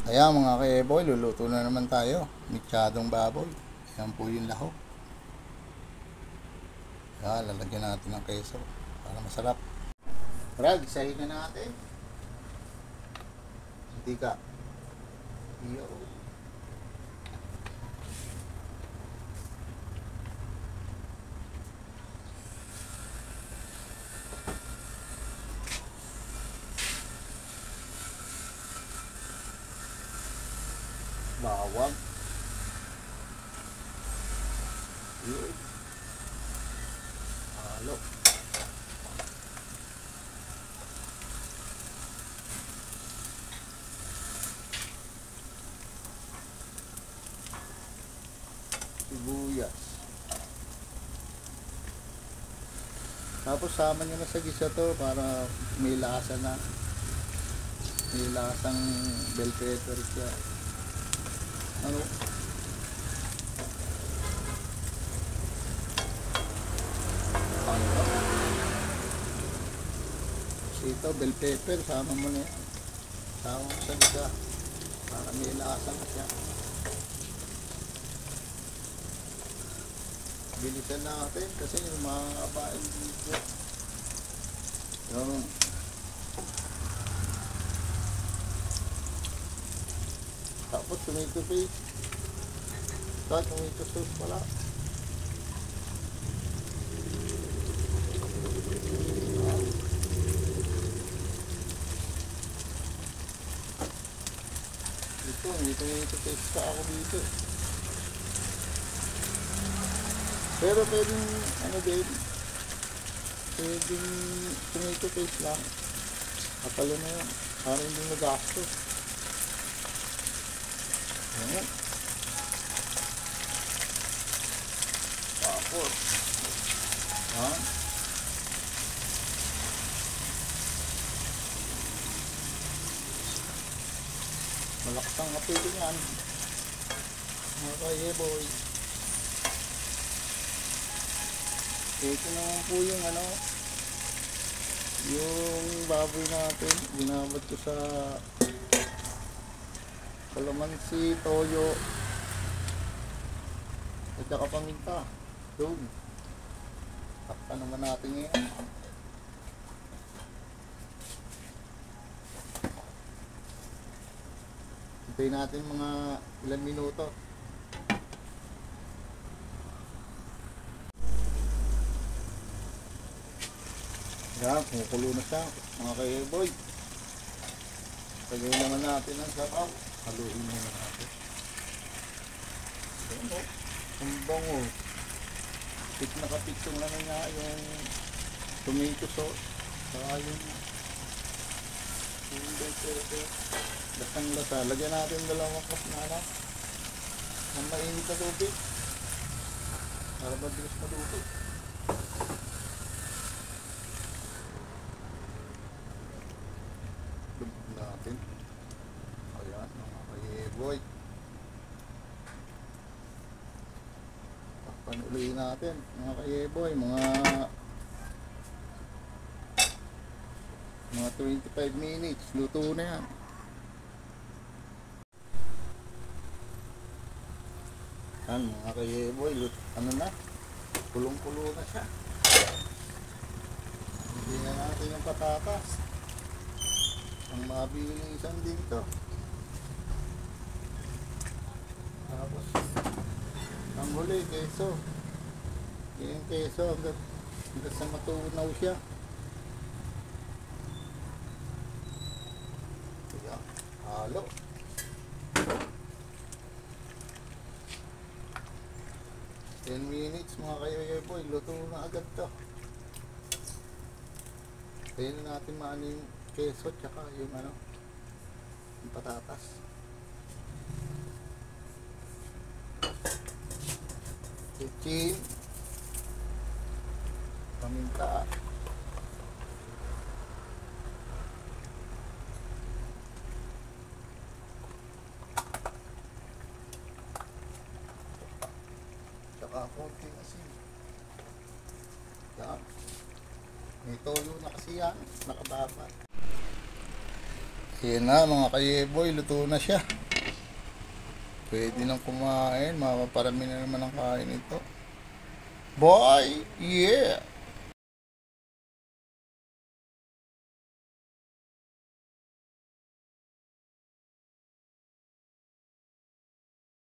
Ayan mga ka-eboy, luluto na naman tayo. Mitsadong baboy. Ayan po yung lahok. Ayan, lalagyan natin ng keso para masarap. Tara, gisahin na natin. Hindi ka. Iyo. Bawang. Iyo. Halo. Sibuyas. Tapos sama nyo na sa gisa to para may lasa na. May lasang bell pepper siya. Ano? Ito, bell pepper, sama mo na yan. Sama mo sa gisa para may lasa na siya. Bilisan natin kasi yung mga kabain dito. Yung tapos tomato paste. Tomato sauce pala. Ito, may tomato paste pa ako dito. Pero pwedeng, ano din, pwedeng tomato paste lang. Kapalo na yun, para hindi magastos. Ayan. Tapos, ayan. Malakas ang kapili yan. Mga ka-eboy. Ito naman po yung ano, yung baboy natin, ginamit ko sa kalamansi, toyo, at saka paminta. Doon. Takpan naman natin ngayon. Hintayin natin mga ilang minuto. Yan, kumukulo na siya mga ka-eboy. Tagay naman natin ang sabaw. Haluin muna natin. Ayan o, ang bango. Pit na kapitsong na nga yung tomato sauce. Saka yung lasang lasa. Lagyan natin dalawang cup na alam. Ang mainit na tubig. Para mabilis maluto. Natin. Ayan, mga ka-eboy. Takpan ulit natin, mga ka-eboy. Mga 25 minutes. Luto na yan. Yan, mga ka-eboy. Ano na? Kulong-kulo na siya. Hindi na natin yung patatas. Ang mabilisan dito. Tapos ang huli, keso. Yung keso hanggang sa matunaw siya. Ayan, halo. Ten minutes mga ka-eboy, luto na agad to. Tayo na natin maano yung keso tsaka yung ano, yung patatas. Kitchen, paminta, tsaka konting asin. Yan, may toyo na kasi yan, nakababa. Yan na mga kayeboy, luto na siya. Pwede nang kumain, mapaparami na naman ang kain ito. Boy! Yeah!